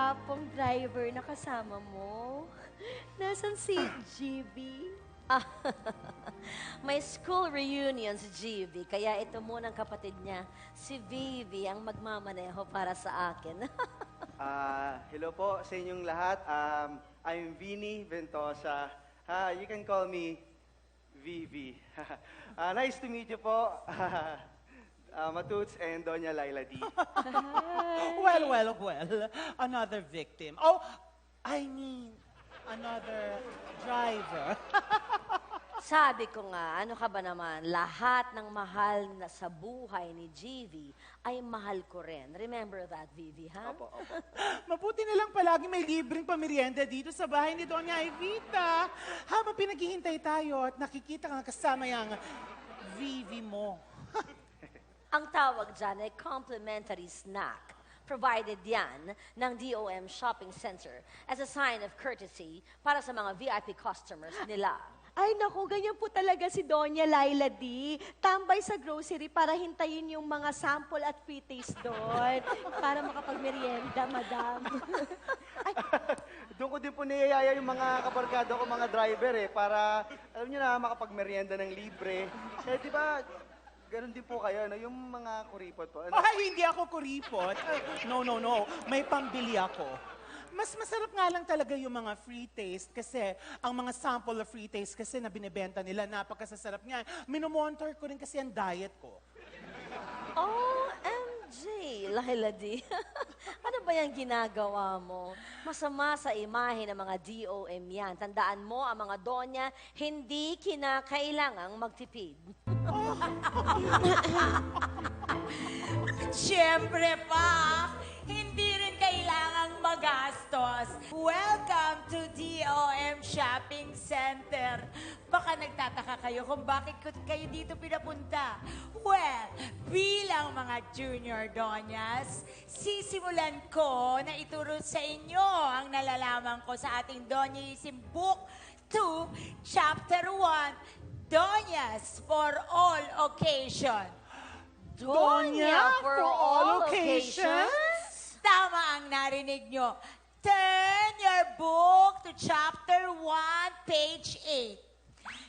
gwapong driver na kasama mo? Nasaan si GB? Ah, may school reunion si GV, kaya ito muna ang kapatid niya, si Vivi, ang magmamaneho para sa akin. Hello po sa inyong lahat. I'm Vinny Ventosa. You can call me Vivi. Nice to meet you po. Matuts and Doña Laila D. Well. Another victim. Oh, I mean, another driver. Sabi ko nga, ano ka ba naman, lahat ng mahal na sa buhay ni GV ay mahal ko rin. Remember that, Vivi, ha? Opo. Mabuti na lang palagi may libreng pamerienda dito sa bahay ni Doña Evita. Habang pinaghihintay tayo at nakikita kang kasama yung Vivi mo. Ang tawag dyan ay complimentary snack. Provided yan ng DOM Shopping Center as a sign of courtesy para sa mga VIP customers nila. Ay, naku, ganyan po talaga si Doña Laila D. Tambay sa grocery para hintayin yung mga sample at free taste doon. Para makapagmerienda, madam. Doon ko din po niyayaya yung mga kabarkada ko, mga driver para, alam niyo na, makapagmerienda ng libre. Di ba, ganun din po kayo, no? Yung mga kuripot po. Ay, hindi ako kuripot. No. May pambili ako. Mas masarap nga lang talaga yung mga free taste kasi ang mga sample of free taste kasi na binibenta nila, napakasasarap nga. Minomonitor ko rin kasi ang diet ko. OMG, Laila D. Ano ba yung ginagawa mo? Masama sa imahe ng mga DOM yan. Tandaan mo, ang mga donya, hindi kinakailangang magtipid. Siyempre pa, hindi rin kailangang magastos. Welcome to DOM Shopping Center. Baka nagtataka kayo kung bakit kayo dito pinapunta. Well, bilang mga junior donyas, sisimulan ko na ituro sa inyo ang nalalaman ko sa ating Donyaism Book 2, Chapter 1, Donyas for All Occasion. Donya for all occasions? Tama ang narinig nyo. Turn your book to chapter 1, page 8.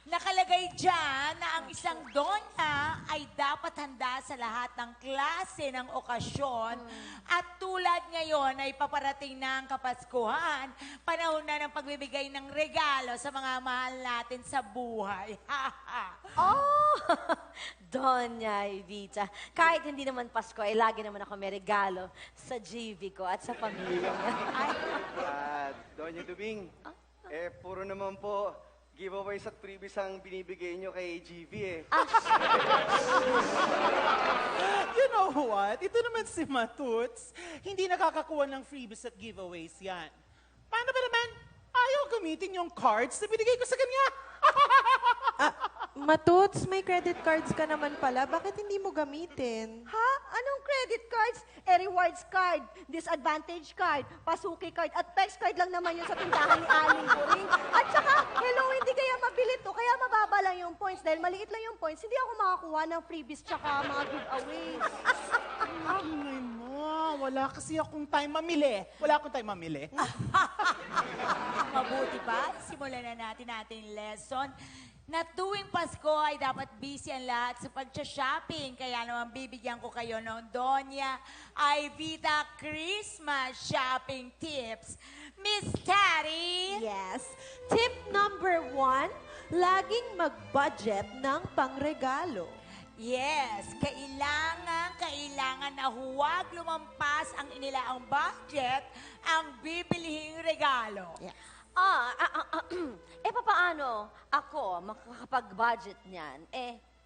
Nakalagay dyan na ang isang donya ay dapat handa sa lahat ng klase ng okasyon. At tulad ngayon ay paparating na ang Kapaskuhan, panahon na ng pagbibigay ng regalo sa mga mahal natin sa buhay. Oh, Doña Evita. Kahit hindi naman Pasko, ay lagi naman ako may regalo sa GV ko at sa pamilya niya. Doña Dubing, puro naman po giveaways at freebies ang binibigay nyo kay GV You know what? Ito naman si Matuts. Hindi nakakakuha ng freebies at giveaways yan. Paano ba naman ayaw gamitin yung cards na binigay ko sa kanya? Matuts, may credit cards ka naman pala. Bakit hindi mo gamitin? Ha? Anong credit cards? Rewards card, disadvantage card, pasuki card, at text card lang naman yun sa tindahan ni Aling Boring. At saka, hello, hindi kaya mabili to, kaya mababa lang yung points. Dahil maliit lang yung points, hindi ako makakuha ng freebies tsaka mga giveaways. Ay mo, wala kasi akong time mamili. Mabuti pa, simulan na natin ating lesson. Na tuwing Pasko ay dapat busy ang lahat sa pag-shopping. Kaya naman bibigyan ko kayo ng Doña Evita Christmas shopping tips. Miss Tari! Yes. Tip number 1, laging mag-budget ng pangregalo. Yes, kailangan na huwag lumampas ang inilaang budget ang bibilihing regalo. Yeah. Papaano ako makakapag-budget niyan?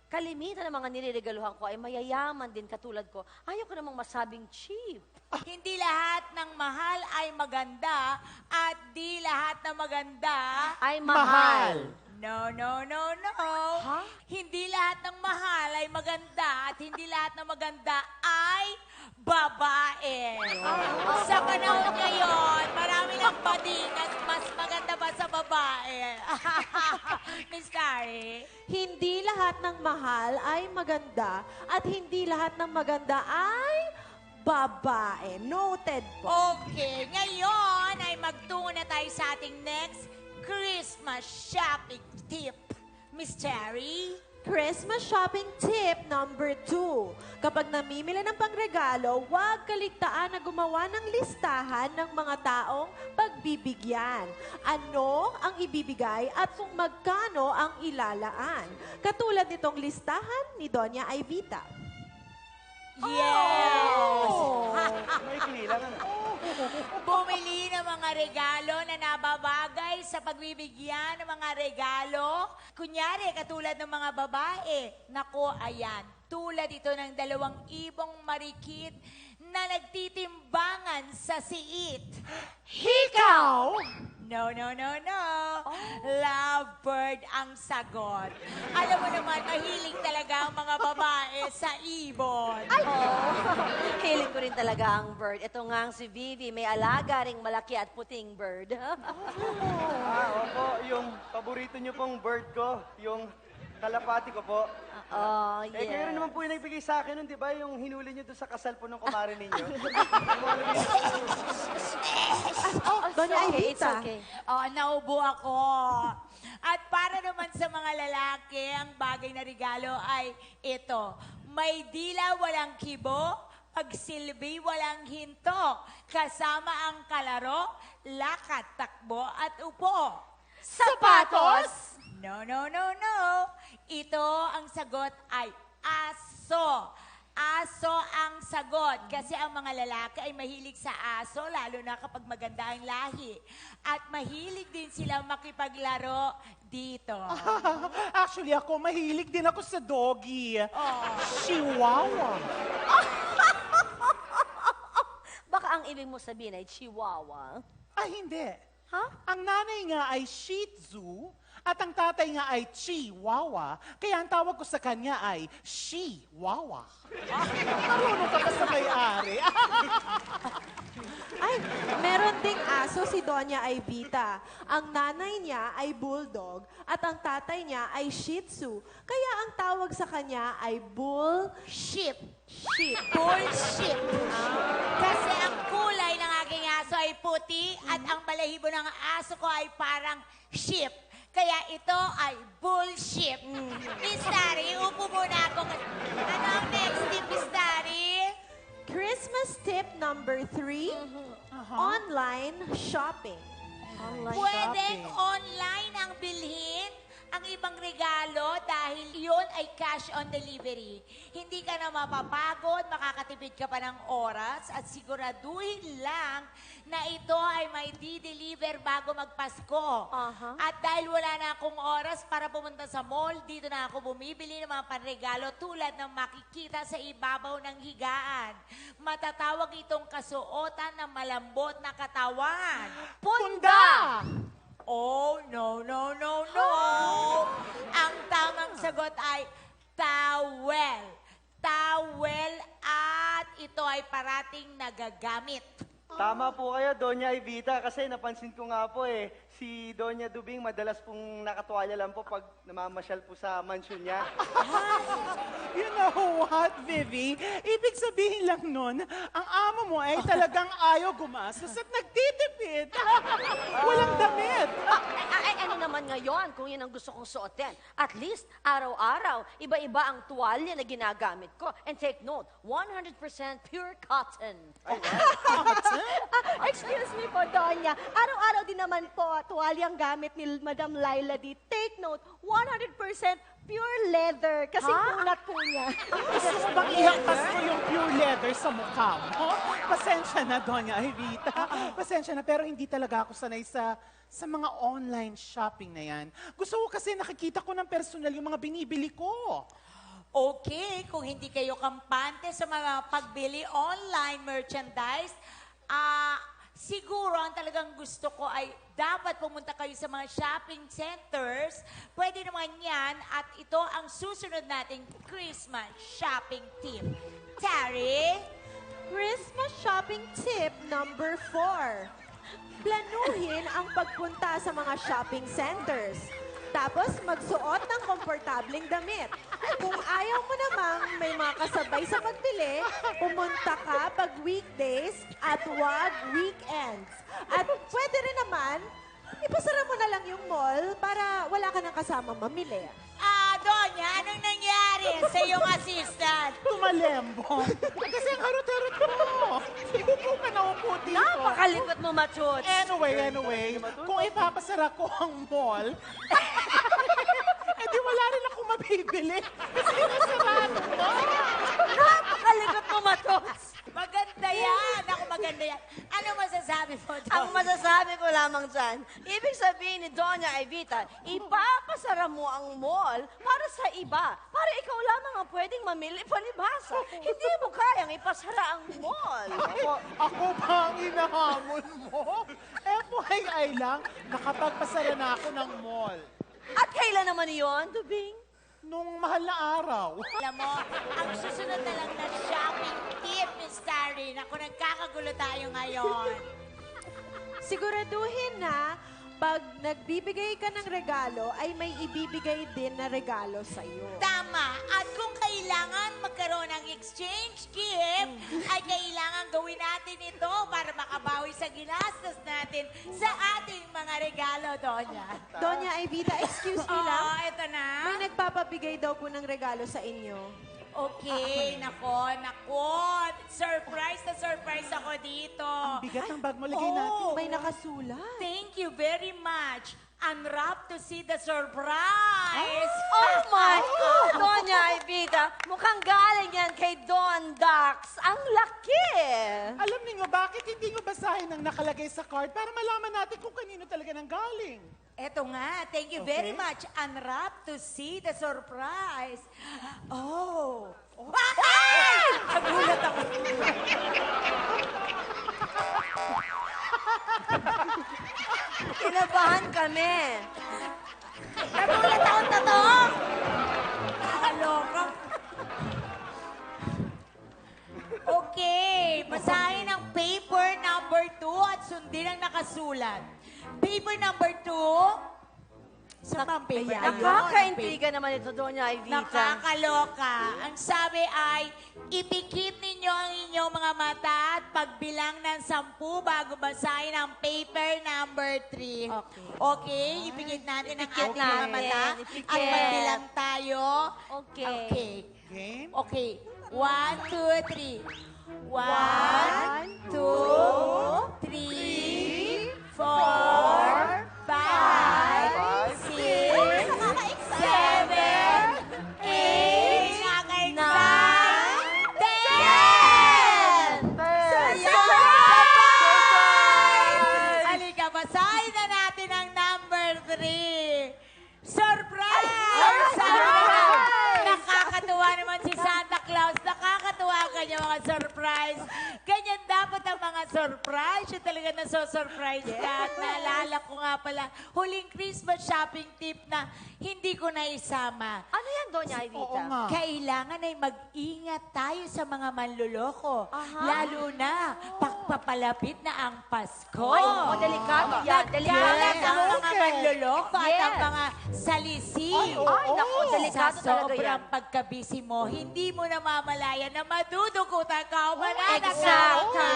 Kalimitan ng mga niliregaluhan ko ay mayayaman din katulad ko. Ayaw ko namang masabing cheap. Hindi lahat ng mahal ay maganda at di lahat na maganda Ay mahal. No. Ha? Hindi lahat ng mahal ay maganda at hindi lahat ng maganda ay babae. Sa panahon ngayon, marami ng bading at mas maganda ba sa babae? Miss Tari? Hindi lahat ng mahal ay maganda at hindi lahat ng maganda ay babae. Noted po. Okay, ngayon ay magtungo na tayo sa ating next Christmas shopping tip. Miss Terry? Christmas shopping tip number 2. Kapag namimili ng pangregalo, huwag kaligtaan na gumawa ng listahan ng mga taong pagbibigyan. Ano ang ibibigay at kung magkano ang ilalaan. Katulad nitong listahan ni Doña Ivita. Yes! May kinilang ano? Bumili ng mga regalo na nababagay sa pagbibigyan ng mga regalo. Kunyari, katulad ng mga babae. Nako, ayan. Tulad ito ng 2,000 marikit na nagtitimbangan sa siit. Ikaw! No. Lovebird ang sagot. Alam mo naman, mahilig talaga ang mga babae sa ibon. Hiling ko rin talaga ang bird. Ito nga ang si Vivi, may alaga ring malaki at puting bird. Opo, yung paborito niyo pong bird ko, yung kalapati ko po. Oh, Eh, kayo rin yeah. naman po yung nagbigay sa akin nun, di ba? Yung hinuli niyo doon sa kasal po ng kumare ninyo. Doña Okay, it's Ivita. okay. Oh, naubo ako. At para naman sa mga lalaki, ang bagay na regalo ay ito. May dila, walang kibo. Pagsilbi, walang hinto. Kasama ang kalaro, lakad, takbo, at upo. Sapatos? No. Ito ang sagot ay aso. Aso ang sagot kasi ang mga lalaki ay mahilig sa aso lalo na kapag maganda ang lahi. At mahilig din silang makipaglaro dito. Actually, ako, mahilig din ako sa doggy. Oh. Chihuahua. Baka ang ibig mo sabihin ay chihuahua. Ay, hindi. Ha? Ang nanay nga ay Shih Tzu at ang tatay nga ay Chihuahua. Kaya ang tawag ko sa kanya ay Chihuahua. Marunong ka ba sa may-ari? Ay, meron ding aso si Doña Ivita. Ang nanay niya ay bulldog at ang tatay niya ay Shih Tzu. Kaya ang tawag sa kanya ay bullshit. Bullshit. Kasi ang kulay ng aking aso ay puti at ang balahibo ng aso ko ay parang sheep. Kaya ito ay bullshit. Miss Dari, upo muna ako. Ano ang next tip, Miss Dari? Christmas tip number 3, online shopping. Pwedeng online ang bilhin ang ibang regalo dahil yun ay cash on delivery. Hindi ka na mapapagod, makakatipid ka pa ng oras at siguraduhin lang na ito ay may di-deliver bago magpasko. At dahil wala na akong oras para pumunta sa mall, dito na ako bumibili ng mga panregalo tulad ng makikita sa ibabaw ng higaan. Matatawag itong kasuotan ng malambot na katawan. Punda! Oh, no. Ang tamang sagot ay towel. Towel at ito ay parating nagagamit. Tama po kayo, Doña Ivita, kasi napansin ko nga po si Doña Dubing madalas pong nakatuwalya lang po pag namamasyal po sa mansion niya. You know what, Vivi? Ibig sabihin lang nun, ang amo mo ay talagang ayaw gumastos at nagtitipid. Walang damit. Ay, ano naman ngayon kung yun ang gusto kong suotin? At least, araw-araw, iba-iba ang tuwalya na ginagamit ko. And take note, 100% pure cotton. Excuse me po, Donya. Araw-araw din naman po, tuwalyang gamit ni Madam Laila di. Take note, 100% pure leather. Kasi kunat po niya. Gusto mo bang ihagpas ko yung pure leather sa mukha mo? Pasensya na, Doña Ivita. Pasensya na, pero hindi talaga ako sanay sa mga online shopping na yan. Gusto ko kasi nakikita ko ng personal yung mga binibili ko. Okay, kung hindi kayo kampante sa mga pagbili online merchandise, siguro ang talagang gusto ko ay dapat pumunta kayo sa mga shopping centers. Pwede naman yan at ito ang susunod nating Christmas shopping tip. Terry? Christmas shopping tip number 4. Planuhin ang pagpunta sa mga shopping centers. Pagkatapos, magsuot ng komportabling damit. Kung ayaw mo namang may mga kasabay sa pagbili, pumunta ka pag weekdays at wag weekends. At pwede rin naman, ipasara mo na lang yung mall para wala ka nang kasama mamili. Donya, anong nangyari sa iyong assistant? Tumalembong. Kasi ang harot-harot mo. Upo ka na upo dito. Napakalikot mo, Machuts. Anyway, kung ipapasara ko ang mall, di wala rin ako mabibili. Kasi nasarado mo. Napakalikot mo, Machuts. Maganda yan. Ako, maganda yan. Ano masasabi mo, Donya? Ang masasabi ko lamang dyan, ibig sabihin ni Doña Evita, ipapasara mo ang mall para sa iba. Para ikaw lamang ang pwedeng mamili palibhasa. Hindi mo kayang ipasara ang mall. Ako ba ang inahamon mo? FYI lang, nakapagpasara na ako ng mall. At kailan naman iyon, Dubing? Nung mahal na araw. Alam mo, ang susunod na lang na shopping tip, Miss Taryn. Ako, nagkakagulo tayo ngayon. Siguraduhin na pag nagbibigay ka ng regalo, ay may ibibigay din na regalo sa'yo. Tama. At kung kailangan magkaroon ng exchange gift, ay kailangan gawin natin ito para makabawi sa ginastos natin sa ating mga regalo, Donya. Doña Evita, excuse me lang. Oo, ito na. May nagpapabigay daw po ng regalo sa inyo. Okay, nako. Surprise na surprise ako dito. Bigat ng bag mo, lagay natin. May nakasulat. Thank you very much. Unwrap to see the surprise. Oh my God! Doña Evita, mukhang galing yan kay Don Dax. Ang laki! Alam niyo bakit hindi nyo basahin ang nakalagay sa card para malaman natin kung kanino talaga nang galing? Eto nga, thank you very much. Unwrap to see the surprise. Oh. Ay! Nagulat ako. Kinabahan kami. Nagulat ako, totoo. Nakakaloka. Okay, basahin ang paper number 2 at sundin ang nakasulat. Paper number 2. Sa pang paper na yun? Nakaka-intriga naman ito, Doña Evita. Nakakaloka. Ang sabi ay, ipikit ninyo ang inyong mga mata at pagbilang ng 10 bago basahin ang paper number 3. Okay. Okay, ipikit natin ang Ipikit ating mga natin. mata Ipikit. at magbilang tayo. Okay. Okay. Game? Okay. 1, 2, 3. 1, 2, 3, 4, 5, 6, 7, 8, 9, 10! Surprise! Halika, basahin na natin ang number 3. Surprise! Nakakatuwa naman si Santa Claus. Nakakatuwa ang kanyang mga surprise. Ganyan dapat ang mga surprise. Yung talaga naso-surprise ka. At naalala ko nga pala, huling Christmas shopping tip na hindi ko na isama. Ano yan, Doña Evita? Oo nga. Kailangan ay mag-ingat tayo sa mga manluloko. Aha. Lalo na pagpapalapit na ang Pasko. Ay, oo, delikado yan. Delikado. Nagkalat ang mga Okay. manluloko at ang Yes. mga salisi. Ay, naku, delikado Sa talaga yan. sobrang pagkabisi mo, hindi mo na mamalayan na madudugutan ka o mananakaw Exactly. ka.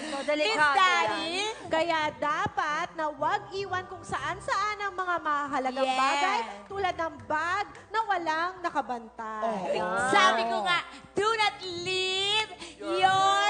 So, Miss delikado Daddy, yan. Kaya dapat na wag iwan kung saan-saan ang mga mahalagang Yes. bagay tulad ng bag na walang nakabantay. sabi ko nga, do not leave your